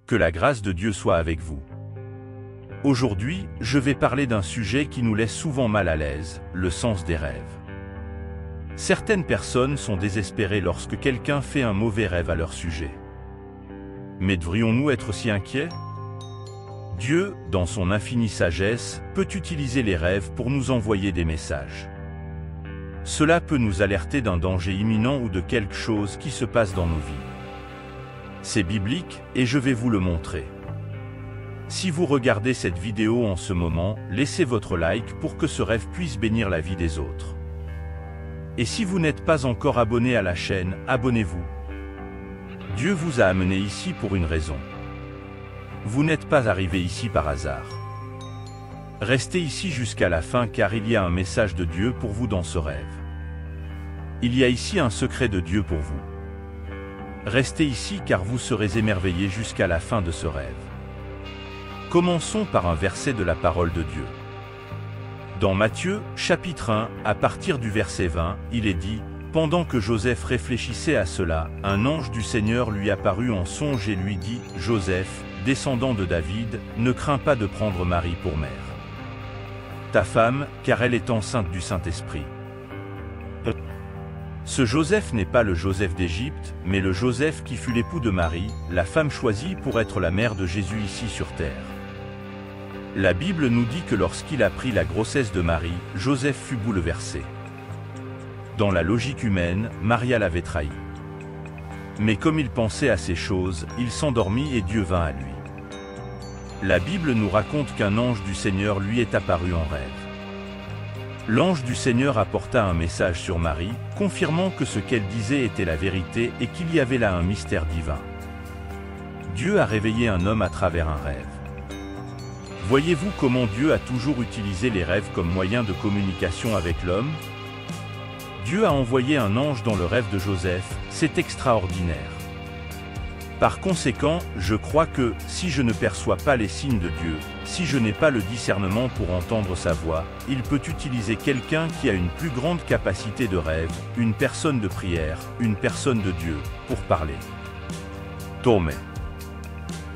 Que la grâce de Dieu soit avec vous. Aujourd'hui, je vais parler d'un sujet qui nous laisse souvent mal à l'aise, le sens des rêves. Certaines personnes sont désespérées lorsque quelqu'un fait un mauvais rêve à leur sujet. Mais devrions-nous être si inquiets? Dieu, dans son infinie sagesse, peut utiliser les rêves pour nous envoyer des messages. Cela peut nous alerter d'un danger imminent ou de quelque chose qui se passe dans nos vies. C'est biblique, et je vais vous le montrer. Si vous regardez cette vidéo en ce moment, laissez votre like pour que ce rêve puisse bénir la vie des autres. Et si vous n'êtes pas encore abonné à la chaîne, abonnez-vous. Dieu vous a amené ici pour une raison. Vous n'êtes pas arrivé ici par hasard. Restez ici jusqu'à la fin car il y a un message de Dieu pour vous dans ce rêve. Il y a ici un secret de Dieu pour vous. Restez ici car vous serez émerveillés jusqu'à la fin de ce rêve. Commençons par un verset de la parole de Dieu. Dans Matthieu, chapitre 1, à partir du verset 20, il est dit « Pendant que Joseph réfléchissait à cela, un ange du Seigneur lui apparut en songe et lui dit « Joseph, descendant de David, ne crains pas de prendre Marie pour mère. Ta femme, car elle est enceinte du Saint-Esprit. » Ce Joseph n'est pas le Joseph d'Égypte, mais le Joseph qui fut l'époux de Marie, la femme choisie pour être la mère de Jésus ici sur terre. La Bible nous dit que lorsqu'il apprit la grossesse de Marie, Joseph fut bouleversé. Dans la logique humaine, Maria l'avait trahi. Mais comme il pensait à ces choses, il s'endormit et Dieu vint à lui. La Bible nous raconte qu'un ange du Seigneur lui est apparu en rêve. L'ange du Seigneur apporta un message sur Marie, confirmant que ce qu'elle disait était la vérité et qu'il y avait là un mystère divin. Dieu a réveillé un homme à travers un rêve. Voyez-vous comment Dieu a toujours utilisé les rêves comme moyen de communication avec l'homme? Dieu a envoyé un ange dans le rêve de Joseph, c'est extraordinaire. Par conséquent, je crois que, si je ne perçois pas les signes de Dieu, si je n'ai pas le discernement pour entendre sa voix, il peut utiliser quelqu'un qui a une plus grande capacité de rêve, une personne de prière, une personne de Dieu, pour parler. Tomé.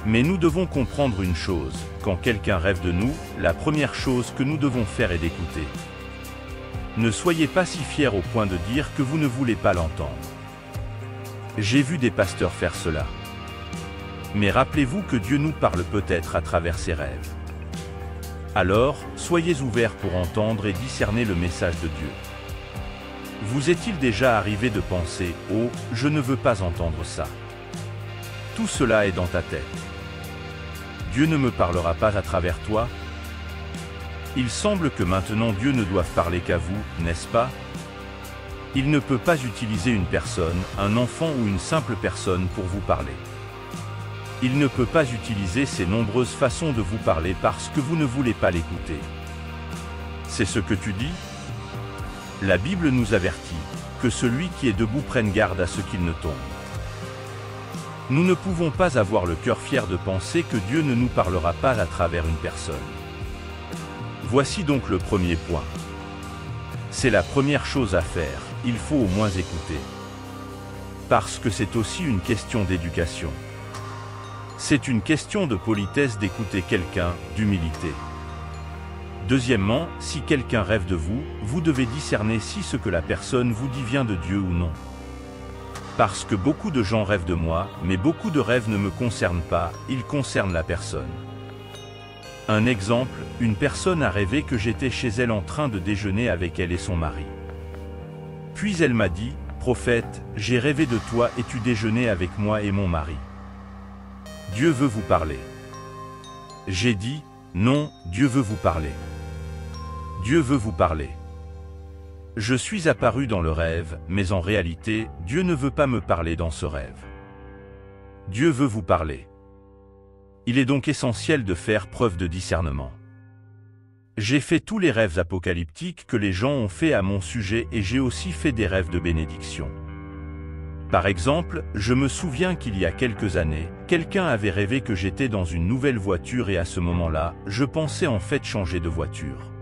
Mais nous devons comprendre une chose, quand quelqu'un rêve de nous, la première chose que nous devons faire est d'écouter. Ne soyez pas si fiers au point de dire que vous ne voulez pas l'entendre. J'ai vu des pasteurs faire cela. Mais rappelez-vous que Dieu nous parle peut-être à travers ses rêves. Alors, soyez ouverts pour entendre et discerner le message de Dieu. Vous est-il déjà arrivé de penser « Oh, je ne veux pas entendre ça ». Tout cela est dans ta tête. Dieu ne me parlera pas à travers toi? Il semble que maintenant Dieu ne doive parler qu'à vous, n'est-ce pas? Il ne peut pas utiliser une personne, un enfant ou une simple personne pour vous parler. Il ne peut pas utiliser ces nombreuses façons de vous parler parce que vous ne voulez pas l'écouter. C'est ce que tu dis? La Bible nous avertit que celui qui est debout prenne garde à ce qu'il ne tombe. Nous ne pouvons pas avoir le cœur fier de penser que Dieu ne nous parlera pas à travers une personne. Voici donc le premier point. C'est la première chose à faire, il faut au moins écouter. Parce que c'est aussi une question d'éducation. C'est une question de politesse d'écouter quelqu'un, d'humilité. Deuxièmement, si quelqu'un rêve de vous, vous devez discerner si ce que la personne vous dit vient de Dieu ou non. Parce que beaucoup de gens rêvent de moi, mais beaucoup de rêves ne me concernent pas, ils concernent la personne. Un exemple, une personne a rêvé que j'étais chez elle en train de déjeuner avec elle et son mari. Puis elle m'a dit, « Prophète, j'ai rêvé de toi et tu déjeunais avec moi et mon mari. Dieu veut vous parler. » J'ai dit, « Non, Dieu veut vous parler. Dieu veut vous parler. » Je suis apparu dans le rêve, mais en réalité, Dieu ne veut pas me parler dans ce rêve. Dieu veut vous parler. Il est donc essentiel de faire preuve de discernement. J'ai fait tous les rêves apocalyptiques que les gens ont fait à mon sujet et j'ai aussi fait des rêves de bénédiction. Par exemple, je me souviens qu'il y a quelques années, quelqu'un avait rêvé que j'étais dans une nouvelle voiture et à ce moment-là, je pensais en fait changer de voiture.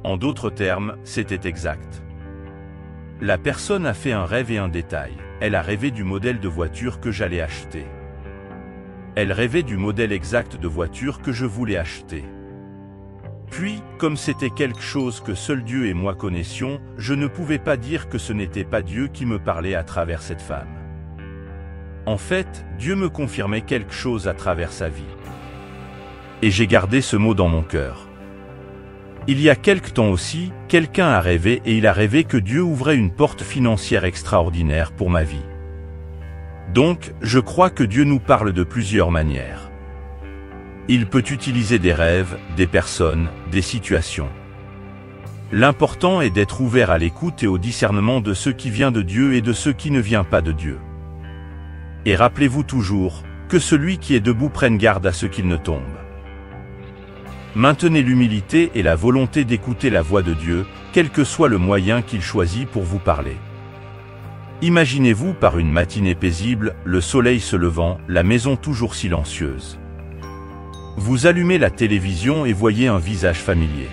En d'autres termes, c'était exact. La personne a fait un rêve et un détail. Elle a rêvé du modèle de voiture que j'allais acheter. Elle rêvait du modèle exact de voiture que je voulais acheter. Puis, comme c'était quelque chose que seul Dieu et moi connaissions, je ne pouvais pas dire que ce n'était pas Dieu qui me parlait à travers cette femme. En fait, Dieu me confirmait quelque chose à travers sa vie. Et j'ai gardé ce mot dans mon cœur. Il y a quelque temps aussi, quelqu'un a rêvé et il a rêvé que Dieu ouvrait une porte financière extraordinaire pour ma vie. Donc, je crois que Dieu nous parle de plusieurs manières. Il peut utiliser des rêves, des personnes, des situations. L'important est d'être ouvert à l'écoute et au discernement de ce qui vient de Dieu et de ce qui ne vient pas de Dieu. Et rappelez-vous toujours, que celui qui est debout prenne garde à ce qu'il ne tombe. Maintenez l'humilité et la volonté d'écouter la voix de Dieu, quel que soit le moyen qu'il choisit pour vous parler. Imaginez-vous par une matinée paisible, le soleil se levant, la maison toujours silencieuse. Vous allumez la télévision et voyez un visage familier.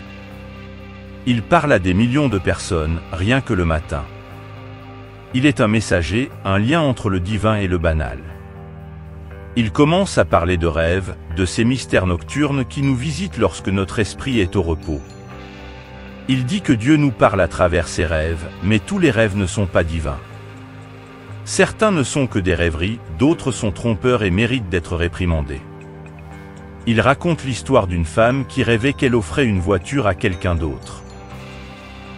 Il parle à des millions de personnes, rien que le matin. Il est un messager, un lien entre le divin et le banal. Il commence à parler de rêves, de ces mystères nocturnes qui nous visitent lorsque notre esprit est au repos. Il dit que Dieu nous parle à travers ses rêves, mais tous les rêves ne sont pas divins. Certains ne sont que des rêveries, d'autres sont trompeurs et méritent d'être réprimandés. Il raconte l'histoire d'une femme qui rêvait qu'elle offrait une voiture à quelqu'un d'autre.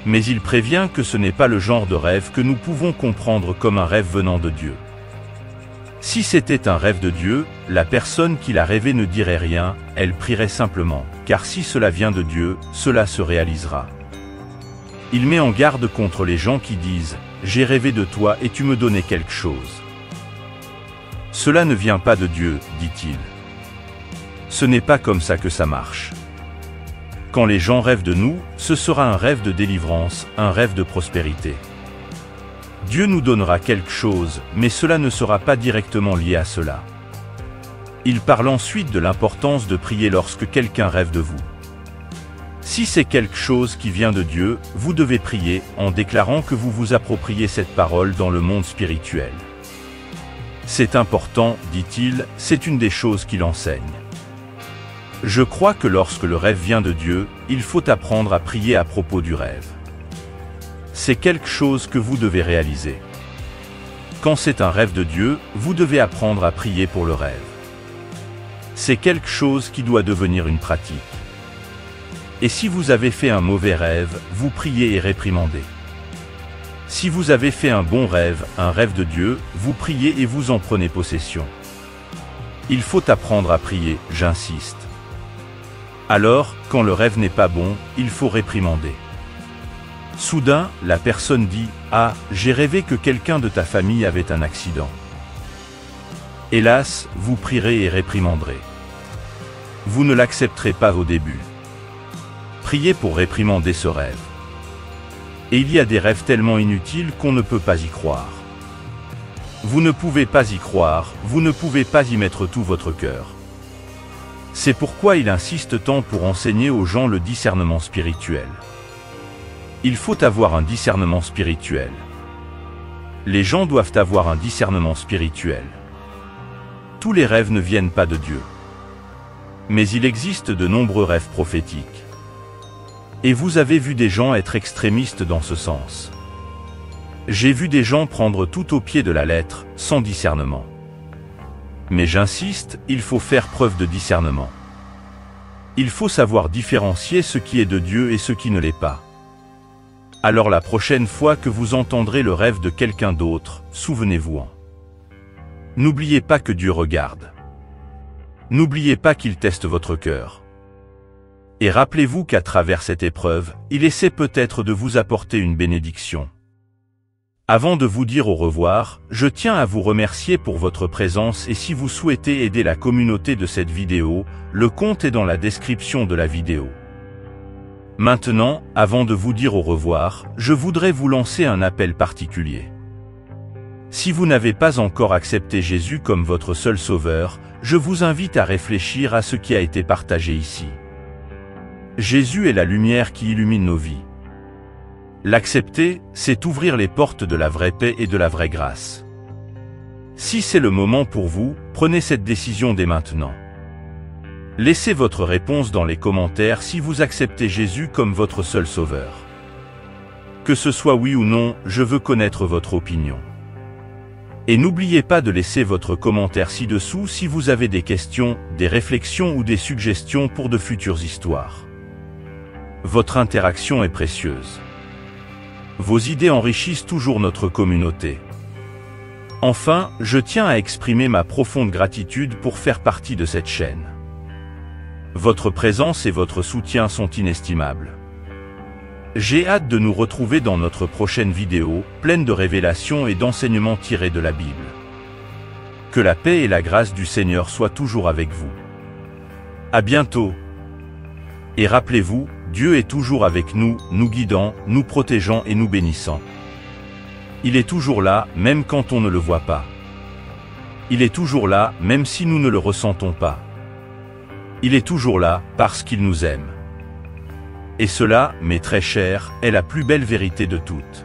Mais il prévient que ce n'est pas le genre de rêve que nous pouvons comprendre comme un rêve venant de Dieu. Si c'était un rêve de Dieu, la personne qui l'a rêvé ne dirait rien, elle prierait simplement, car si cela vient de Dieu, cela se réalisera. Il met en garde contre les gens qui disent « J'ai rêvé de toi et tu me donnais quelque chose ». Cela ne vient pas de Dieu, dit-il. Ce n'est pas comme ça que ça marche. Quand les gens rêvent de nous, ce sera un rêve de délivrance, un rêve de prospérité. Dieu nous donnera quelque chose, mais cela ne sera pas directement lié à cela. Il parle ensuite de l'importance de prier lorsque quelqu'un rêve de vous. Si c'est quelque chose qui vient de Dieu, vous devez prier en déclarant que vous vous appropriez cette parole dans le monde spirituel. C'est important, dit-il, c'est une des choses qu'il enseigne. Je crois que lorsque le rêve vient de Dieu, il faut apprendre à prier à propos du rêve. C'est quelque chose que vous devez réaliser. Quand c'est un rêve de Dieu, vous devez apprendre à prier pour le rêve. C'est quelque chose qui doit devenir une pratique. Et si vous avez fait un mauvais rêve, vous priez et réprimandez. Si vous avez fait un bon rêve, un rêve de Dieu, vous priez et vous en prenez possession. Il faut apprendre à prier, j'insiste. Alors, quand le rêve n'est pas bon, il faut réprimander. Soudain, la personne dit « Ah, j'ai rêvé que quelqu'un de ta famille avait un accident. » Hélas, vous prierez et réprimanderez. Vous ne l'accepterez pas au début. Priez pour réprimander ce rêve. Et il y a des rêves tellement inutiles qu'on ne peut pas y croire. Vous ne pouvez pas y croire, vous ne pouvez pas y mettre tout votre cœur. C'est pourquoi il insiste tant pour enseigner aux gens le discernement spirituel. Il faut avoir un discernement spirituel. Les gens doivent avoir un discernement spirituel. Tous les rêves ne viennent pas de Dieu. Mais il existe de nombreux rêves prophétiques. Et vous avez vu des gens être extrémistes dans ce sens. J'ai vu des gens prendre tout au pied de la lettre, sans discernement. Mais j'insiste, il faut faire preuve de discernement. Il faut savoir différencier ce qui est de Dieu et ce qui ne l'est pas. Alors la prochaine fois que vous entendrez le rêve de quelqu'un d'autre, souvenez-vous-en. N'oubliez pas que Dieu regarde. N'oubliez pas qu'il teste votre cœur. Et rappelez-vous qu'à travers cette épreuve, il essaie peut-être de vous apporter une bénédiction. Avant de vous dire au revoir, je tiens à vous remercier pour votre présence et si vous souhaitez aider la communauté de cette vidéo, le compte est dans la description de la vidéo. Maintenant, avant de vous dire au revoir, je voudrais vous lancer un appel particulier. Si vous n'avez pas encore accepté Jésus comme votre seul sauveur, je vous invite à réfléchir à ce qui a été partagé ici. Jésus est la lumière qui illumine nos vies. L'accepter, c'est ouvrir les portes de la vraie paix et de la vraie grâce. Si c'est le moment pour vous, prenez cette décision dès maintenant. Laissez votre réponse dans les commentaires si vous acceptez Jésus comme votre seul sauveur. Que ce soit oui ou non, je veux connaître votre opinion. Et n'oubliez pas de laisser votre commentaire ci-dessous si vous avez des questions, des réflexions ou des suggestions pour de futures histoires. Votre interaction est précieuse. Vos idées enrichissent toujours notre communauté. Enfin, je tiens à exprimer ma profonde gratitude pour faire partie de cette chaîne. Votre présence et votre soutien sont inestimables. J'ai hâte de nous retrouver dans notre prochaine vidéo, pleine de révélations et d'enseignements tirés de la Bible. Que la paix et la grâce du Seigneur soient toujours avec vous. À bientôt. Et rappelez-vous, Dieu est toujours avec nous, nous guidant, nous protégeant et nous bénissant. Il est toujours là, même quand on ne le voit pas. Il est toujours là, même si nous ne le ressentons pas. Il est toujours là, parce qu'il nous aime. Et cela, mes très chers, est la plus belle vérité de toutes.